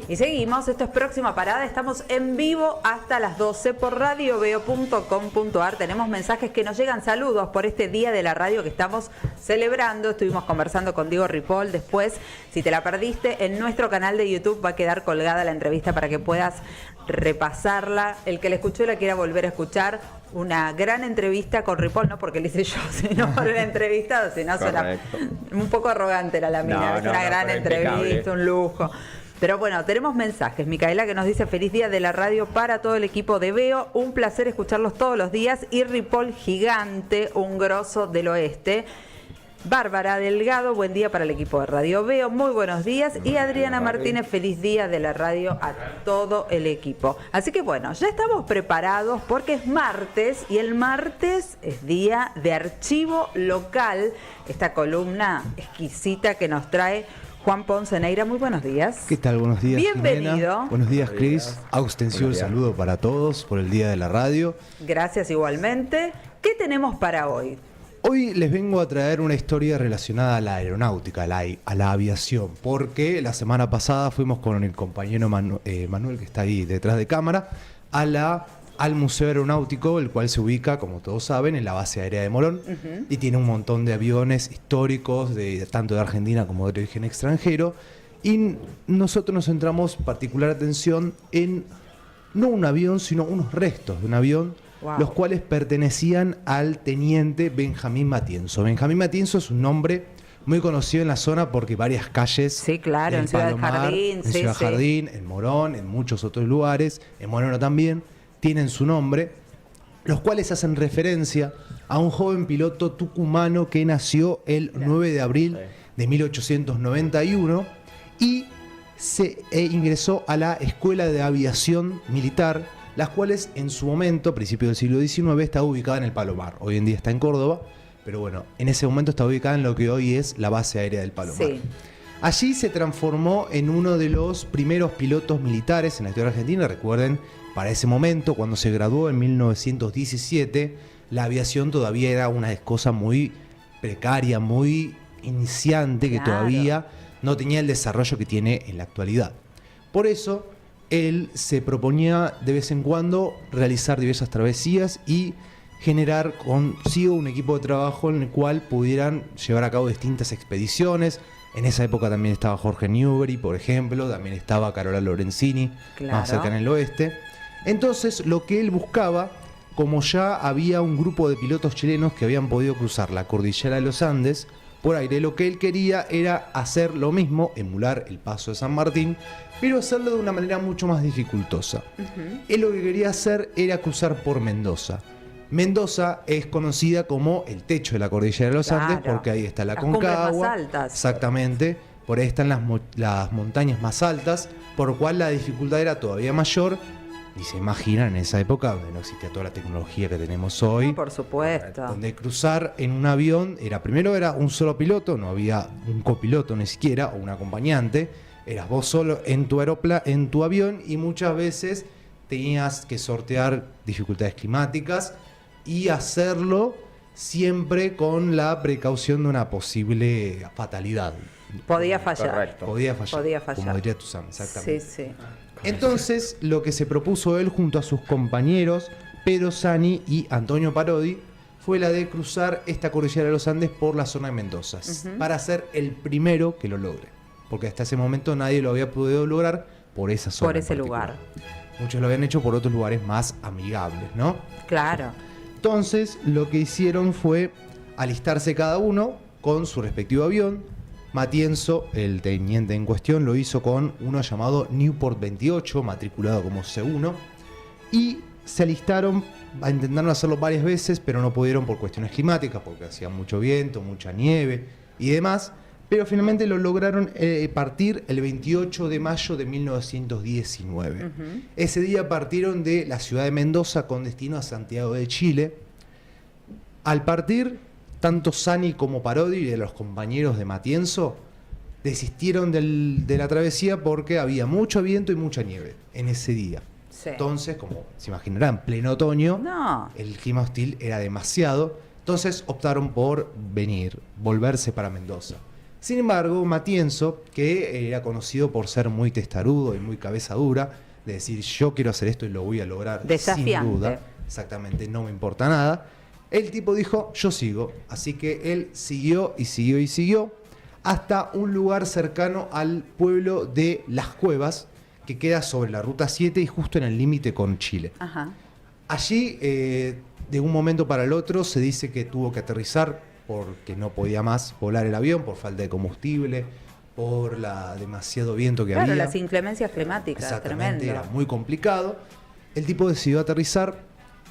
Y seguimos, esto es Próxima Parada, estamos en vivo hasta las 12 por radioveo.com.ar. Tenemos mensajes que nos llegan, saludos por este día de la radio que estamos celebrando. Estuvimos conversando con Diego Ripoll. Después, si te la perdiste, en nuestro canal de YouTube va a quedar colgada la entrevista para que puedas repasarla. El que la escuchó y la quiera volver a escuchar. Una gran entrevista con Ripoll, no porque le hice yo, sino por el entrevistado, sino suena un poco arrogante la mía. Es una gran entrevista, un lujo. Pero bueno, tenemos mensajes. Micaela que nos dice feliz día de la radio para todo el equipo de Veo. Un placer escucharlos todos los días. Y Ripoll gigante, un grosso del oeste. Bárbara Delgado, buen día para el equipo de Radio Veo. Muy buenos días. Y Adriana Martínez, feliz día de la radio a todo el equipo. Así que bueno, ya estamos preparados porque es martes. Y el martes es día de archivo local. Esta columna exquisita que nos trae Juan Ponce Neira. Muy buenos días. ¿Qué tal? Buenos días, bienvenido. Jimena. Buenos días, Cris. Austencio, saludo para todos por el Día de la Radio. Gracias igualmente. ¿Qué tenemos para hoy? Hoy les vengo a traer una historia relacionada a la aeronáutica, a la aviación, porque la semana pasada fuimos con el compañero Manuel, que está ahí detrás de cámara, al Museo Aeronáutico, el cual se ubica, como todos saben, en la base aérea de Morón, y tiene un montón de aviones históricos, tanto de Argentina como de origen extranjero, y nosotros nos centramos particular atención en no un avión, sino unos restos de un avión, los cuales pertenecían al teniente Benjamín Matienzo. Benjamín Matienzo es un nombre muy conocido en la zona porque varias calles, sí, claro, en Ciudad Jardín, en Ciudad Jardín, en Morón, en muchos otros lugares, en Moreno también, tienen su nombre, los cuales hacen referencia a un joven piloto tucumano que nació el 9 de abril de 1891 y se ingresó a la Escuela de Aviación Militar, las cuales en su momento, a principios del siglo XIX, estaba ubicada en el Palomar. Hoy en día está en Córdoba, pero bueno, en ese momento está ubicada en lo que hoy es la base aérea del Palomar. Sí. Allí se transformó en uno de los primeros pilotos militares en la historia argentina. Recuerden, para ese momento, cuando se graduó en 1917, la aviación todavía era una cosa muy precaria, muy iniciante, que todavía no tenía el desarrollo que tiene en la actualidad. Por eso, él se proponía de vez en cuando realizar diversas travesías y generar consigo un equipo de trabajo en el cual pudieran llevar a cabo distintas expediciones. En esa época también estaba Jorge Newbery, por ejemplo, también estaba Carola Lorenzini, más cerca en el oeste. Entonces, lo que él buscaba, como ya había un grupo de pilotos chilenos que habían podido cruzar la cordillera de los Andes por aire, lo que él quería era hacer lo mismo, emular el paso de San Martín, pero hacerlo de una manera mucho más dificultosa. Él lo que quería hacer era cruzar por Mendoza. Mendoza es conocida como el techo de la cordillera de los Andes, porque ahí está la Aconcagua. Más altas. Exactamente, por ahí están las montañas más altas, por lo cual la dificultad era todavía mayor. Y se imaginan en esa época donde no existía toda la tecnología que tenemos hoy. No, por supuesto. Donde cruzar en un avión primero era un solo piloto, no había un copiloto ni siquiera, o un acompañante. Eras vos solo en tu avión, y muchas veces tenías que sortear dificultades climáticas y hacerlo siempre con la precaución de una posible fatalidad. Podía fallar. Correcto. Podía fallar. Como diría Tuzán, exactamente. Sí. Entonces, lo que se propuso él junto a sus compañeros Pedro Sani y Antonio Parodi fue la de cruzar esta cordillera de los Andes por la zona de Mendoza, para ser el primero que lo logre. Porque hasta ese momento nadie lo había podido lograr por esa zona. Por ese lugar. Muchos lo habían hecho por otros lugares más amigables, ¿no? Claro. Entonces, lo que hicieron fue alistarse cada uno con su respectivo avión. Matienzo, el teniente en cuestión, lo hizo con uno llamado Newport 28, matriculado como C1, y se alistaron, intentaron hacerlo varias veces, pero no pudieron por cuestiones climáticas, porque hacía mucho viento, mucha nieve y demás, pero finalmente lo lograron partir el 28 de mayo de 1919. Ese día partieron de la ciudad de Mendoza con destino a Santiago de Chile. Al partir, tanto Sani como Parodi y de los compañeros de Matienzo desistieron de la travesía porque había mucho viento y mucha nieve en ese día. Sí. Entonces, como se imaginarán, pleno otoño, el clima hostil era demasiado. Entonces optaron por volverse para Mendoza. Sin embargo, Matienzo, que era conocido por ser muy testarudo y muy cabeza dura, de decir yo quiero hacer esto y lo voy a lograr Desafiante. sin duda, exactamente, no me importa nada, el tipo dijo yo sigo, así que él siguió y siguió y siguió hasta un lugar cercano al pueblo de Las Cuevas, que queda sobre la ruta 7 y justo en el límite con Chile. Ajá. Allí, de un momento para el otro, se dice que tuvo que aterrizar porque no podía más volar el avión por falta de combustible, por demasiado viento que Claro, había. las inclemencias climáticas, Exactamente, tremendo. era muy complicado. El tipo decidió aterrizar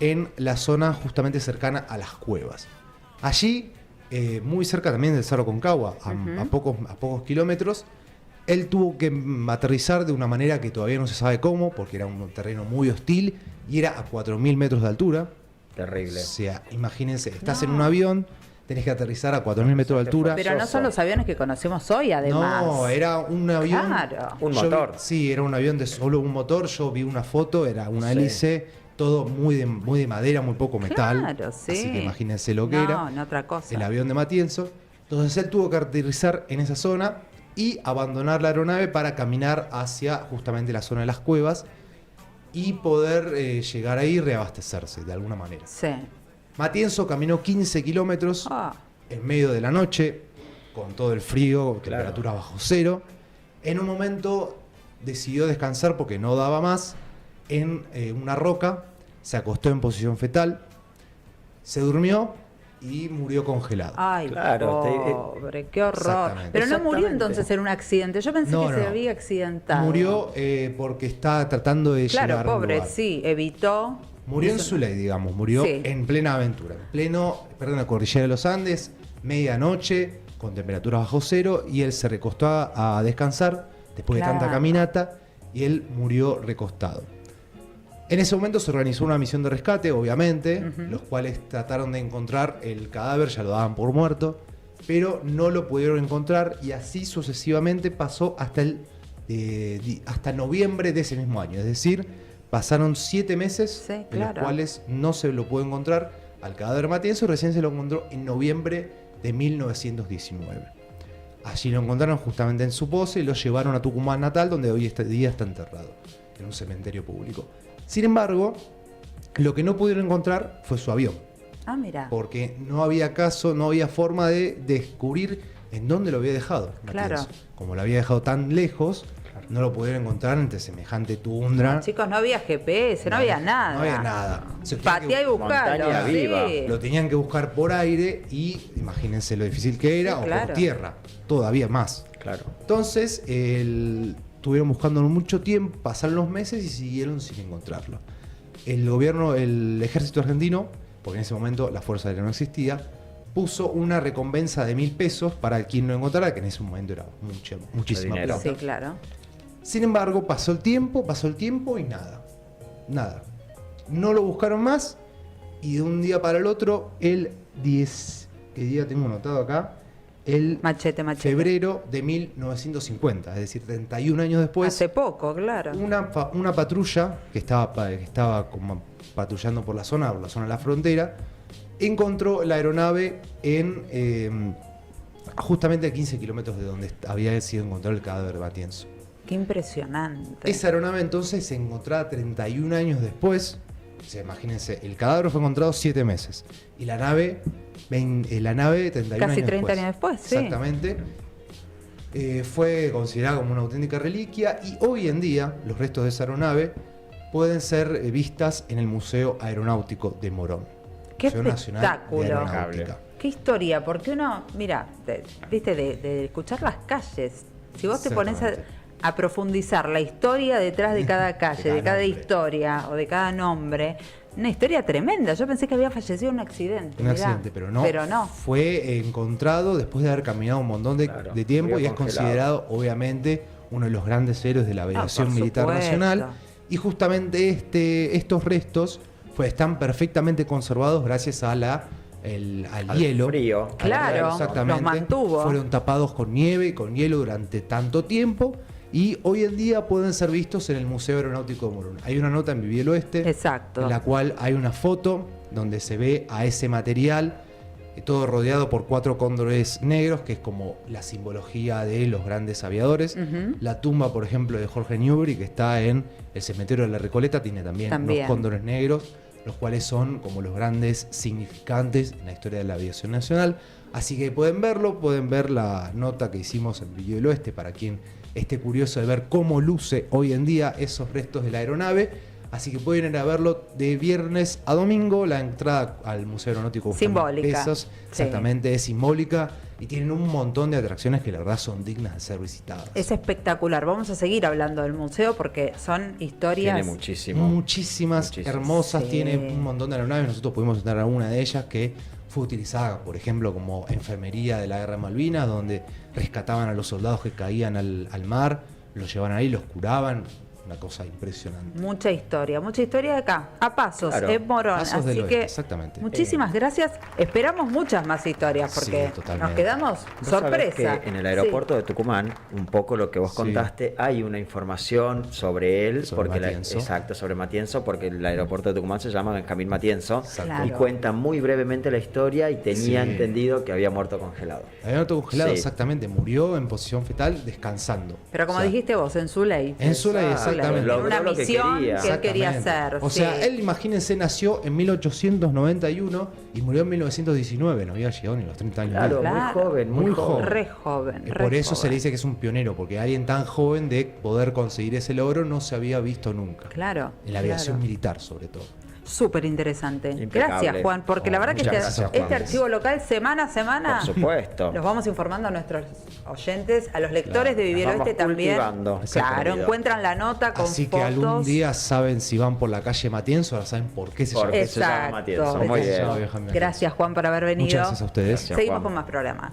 en la zona justamente cercana a Las Cuevas. Allí, muy cerca también del Cerro Concagua, a pocos kilómetros, él tuvo que aterrizar de una manera que todavía no se sabe cómo, porque era un terreno muy hostil y era a 4.000 metros de altura. Terrible. O sea, imagínense, estás No. en un avión, tenés que aterrizar a 4.000 metros de altura. Pero no son los aviones que conocemos hoy, además. No, era un avión. Claro. Un Yo motor. sí, era un avión de solo un motor. Yo vi una foto, era una Sí. hélice, todo muy de madera, muy poco metal. Claro, sí. Así que imagínense lo que No, era. no otra cosa. El avión de Matienzo. Entonces él tuvo que aterrizar en esa zona y abandonar la aeronave para caminar hacia justamente la zona de Las Cuevas y poder llegar ahí y reabastecerse de alguna manera. Sí. Matienzo caminó 15 kilómetros Ah, en medio de la noche, con todo el frío, Claro. temperatura bajo cero. En un momento decidió descansar porque no daba más en una roca, se acostó en posición fetal, se durmió y murió congelado. Ay, Claro, pobre, qué horror. Exactamente. Pero no murió Exactamente. entonces en un accidente. Yo pensé No, que se no. había accidentado. Murió porque está tratando de Claro, llegar a un pobre, lugar. sí, evitó. Murió en hizo- su ley, digamos, murió Sí. en plena aventura, en la cordillera de los Andes, medianoche, con temperatura bajo cero, y él se recostó a descansar después de tanta Claro. caminata, y él murió recostado. En ese momento se organizó una misión de rescate, obviamente, los cuales trataron de encontrar el cadáver, ya lo daban por muerto, pero no lo pudieron encontrar, y así sucesivamente pasó hasta noviembre de ese mismo año, es decir, pasaron 7 meses Sí, en claro. los cuales no se lo pudo encontrar al cadáver Matienzo, y recién se lo encontró en noviembre de 1919. Allí lo encontraron justamente en su pose y lo llevaron a Tucumán natal, donde hoy este día está enterrado, en un cementerio público. Sin embargo, lo que no pudieron encontrar fue su avión, Ah, mira. porque no había forma de descubrir en dónde lo había dejado Claro. Matienzo. Como lo había dejado tan lejos, no lo pudieron encontrar entre semejante tundra. Chicos, no había GPS, no había nada. No había nada. Se tenía Pateá que- y buscalo. Montaña sí. viva. Lo tenían que buscar por aire y imagínense lo difícil que era, Sí, o claro. por tierra, todavía más. Claro. Entonces, estuvieron buscándolo mucho tiempo, pasaron los meses y siguieron sin encontrarlo. El ejército argentino, porque en ese momento la Fuerza Aérea no existía, puso una recompensa de 1.000 pesos para quien lo encontrara, que en ese momento era muchísima dinero. plata. Sí, claro. Sin embargo, pasó el tiempo y nada. Nada. No lo buscaron más y de un día para el otro, ¿qué día tengo anotado acá? El Machete. febrero de 1950, es decir, 31 años después, Hace poco, claro. una patrulla que estaba como patrullando por la zona de la frontera, encontró la aeronave justamente a 15 kilómetros de donde había sido encontrado el cadáver de Matienzo. Qué impresionante. Esa aeronave entonces se encontraba 31 años después. O sea, imagínense, el cadáver fue encontrado 7 meses. Y la nave 31 Casi años 30 después. años después, sí. Exactamente. Fue considerada como una auténtica reliquia y hoy en día los restos de esa aeronave pueden ser vistas en el Museo Aeronáutico de Morón. Qué Museo Nacional de espectáculo. Aeronáutica. Qué historia, porque uno, mira, viste, de escuchar las calles, si vos te pones Exactamente. a profundizar la historia detrás de cada calle, de cada nombre. historia o de cada nombre, una historia tremenda. Yo pensé que había fallecido en un accidente. Un mirá. accidente, pero no. Pero no. Fue encontrado después de haber caminado un montón Claro, de tiempo y murió es congelado. considerado, obviamente, uno de los grandes héroes de la aviación por militar supuesto. nacional. Y justamente estos restos están perfectamente conservados gracias a al hielo. Frío. Claro, Exactamente. los mantuvo. Fueron tapados con nieve y con hielo durante tanto tiempo. Y hoy en día pueden ser vistos en el Museo Aeronáutico de Morón. Hay una nota en Viví el Oeste, Exacto. en la cual hay una foto donde se ve a ese material todo rodeado por 4 cóndores negros, que es como la simbología de los grandes aviadores. La tumba, por ejemplo, de Jorge Newbery, que está en el cementerio de la Recoleta, tiene también unos cóndores negros, los cuales son como los grandes significantes en la historia de la aviación nacional. Así que pueden verlo, pueden ver la nota que hicimos en Brillo del Oeste para quien esté curioso de ver cómo luce hoy en día esos restos de la aeronave. Así que pueden ir a verlo de viernes a domingo. La entrada al Museo Aeronáutico cuesta simbólica. $1.000. Exactamente, es simbólica. Y tienen un montón de atracciones que la verdad son dignas de ser visitadas. Es espectacular. Vamos a seguir hablando del museo porque son historias... Tiene Muchísimas, hermosas. Sí. Tiene un montón de aeronaves. Nosotros pudimos entrar a una de ellas que fue utilizada, por ejemplo, como enfermería de la Guerra de Malvinas, donde rescataban a los soldados que caían al mar, los llevaban ahí, los curaban. Una cosa impresionante. Mucha historia de acá, a pasos, Claro, en Morón. Pasos del Así Oeste, que exactamente. muchísimas gracias. Esperamos muchas más historias porque Sí, totalmente. nos quedamos Vos sabés sorpresa. que en el aeropuerto de Tucumán, un poco lo que vos Sí. contaste, hay una información sobre él, Sobre porque Matienzo. exacto, sobre Matienzo, porque el aeropuerto de Tucumán se llama Benjamín Matienzo, Claro. y cuenta muy brevemente la historia y tenía Sí. entendido que había muerto congelado. Había muerto congelado, Sí. exactamente. Murió en posición fetal descansando. Pero como O sea, dijiste vos, en su ley. en su ley, exactamente. Logró Una lo que misión que, quería. él quería Exactamente. hacer. O sea, sí. él, imagínense, nació en 1891 y murió en 1919. No había llegado ni a los 30 años. Claro, Claro. muy joven, muy Muy joven. joven. Re joven. re Por eso se joven. le dice que es un pionero, porque alguien tan joven de poder conseguir ese logro no se había visto nunca. Claro. En la aviación claro. militar, sobre todo. Súper interesante. Impecable. Gracias, Juan, porque la verdad que Muchas este, gracias, Juan. este archivo local, semana a semana, Por supuesto. los vamos informando a nuestros oyentes, a los lectores Claro. de Vivir Las Oeste vamos también. cultivando. Claro, Exactamente. encuentran la nota con Así fotos. que algún día saben si van por la calle Matienzo, ahora saben por qué se llama. Porque se llama Matienzo. Muy Se bien. llama Benjamín Matienzo. Gracias, Juan, por haber venido. Muchas gracias a ustedes. Gracias, Seguimos Juan. con más programas.